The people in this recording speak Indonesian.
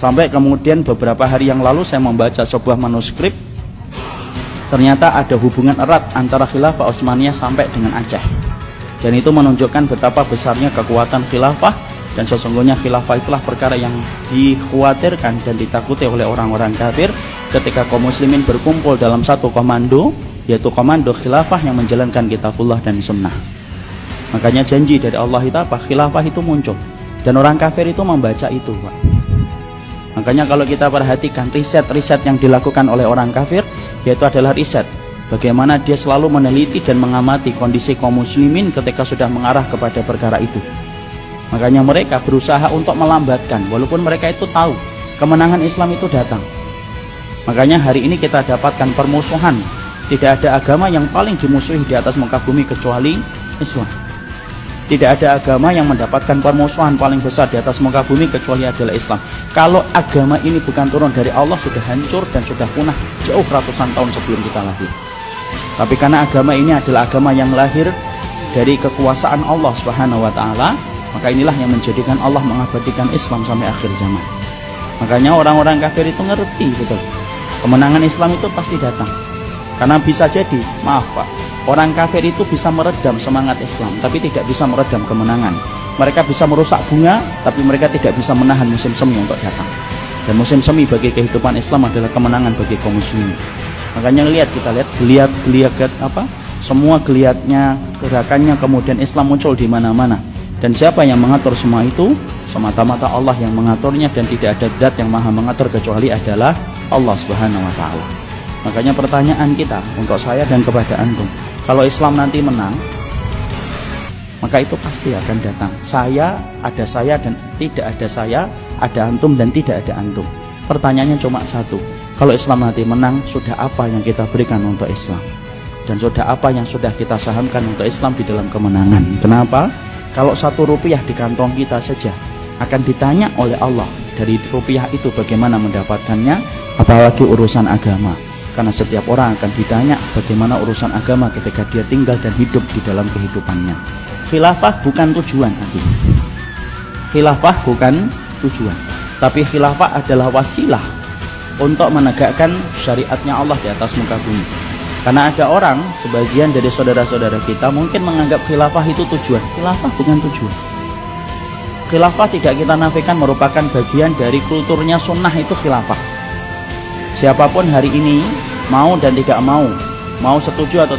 Sampai kemudian beberapa hari yang lalu saya membaca sebuah manuskrip, ternyata ada hubungan erat antara khilafah Utsmaniyah sampai dengan Aceh. Dan itu menunjukkan betapa besarnya kekuatan khilafah, dan sesungguhnya khilafah itulah perkara yang dikhawatirkan dan ditakuti oleh orang-orang kafir ketika kaum muslimin berkumpul dalam satu komando, yaitu komando khilafah yang menjalankan kitabullah dan sunnah. Makanya janji dari Allah itu apa? Khilafah itu muncul, dan orang kafir itu membaca itu, Pak. Makanya kalau kita perhatikan riset-riset yang dilakukan oleh orang kafir, yaitu adalah riset bagaimana dia selalu meneliti dan mengamati kondisi kaum muslimin ketika sudah mengarah kepada perkara itu. Makanya mereka berusaha untuk melambatkan, walaupun mereka itu tahu kemenangan Islam itu datang. Makanya hari ini kita dapatkan permusuhan. Tidak ada agama yang paling dimusuhi di atas muka bumi kecuali Islam. Tidak ada agama yang mendapatkan permusuhan paling besar di atas muka bumi kecuali adalah Islam. Kalau agama ini bukan turun dari Allah, sudah hancur dan sudah punah jauh ratusan tahun sebelum kita lahir. Tapi karena agama ini adalah agama yang lahir dari kekuasaan Allah Subhanahu wa taala, maka inilah yang menjadikan Allah mengabadikan Islam sampai akhir zaman. Makanya orang-orang kafir itu ngerti betul, kemenangan Islam itu pasti datang. Karena bisa jadi, maaf Pak, orang kafir itu bisa meredam semangat Islam, tapi tidak bisa meredam kemenangan. Mereka bisa merusak bunga, tapi mereka tidak bisa menahan musim semi untuk datang. Dan musim semi bagi kehidupan Islam adalah kemenangan bagi kaum muslimin. Makanya kita lihat geliat apa? Semua geliatnya, gerakannya, kemudian Islam muncul di mana-mana. Dan siapa yang mengatur semua itu? Semata-mata Allah yang mengaturnya, dan tidak ada zat yang maha mengatur kecuali adalah Allah Subhanahu wa taala. Makanya pertanyaan kita untuk saya dan kepada antum, kalau Islam nanti menang, maka itu pasti akan datang. Ada saya dan tidak ada saya, ada antum dan tidak ada antum. Pertanyaannya cuma satu, kalau Islam nanti menang, sudah apa yang kita berikan untuk Islam? Dan sudah apa yang sudah kita sahamkan untuk Islam di dalam kemenangan? Kenapa? Kalau 1 rupiah di kantong kita saja akan ditanya oleh Allah dari rupiah itu bagaimana mendapatkannya, apalagi urusan agama. Karena setiap orang akan ditanya bagaimana urusan agama ketika dia tinggal dan hidup di dalam kehidupannya. Khilafah bukan tujuan, khilafah bukan tujuan, tapi khilafah adalah wasilah untuk menegakkan syariatnya Allah di atas muka bumi. Karena ada orang, sebagian dari saudara-saudara kita mungkin menganggap khilafah itu tujuan. Khilafah bukan tujuan. Khilafah tidak kita nafikan merupakan bagian dari kulturnya sunnah, itu khilafah. Siapapun hari ini mau dan tidak mau setuju atau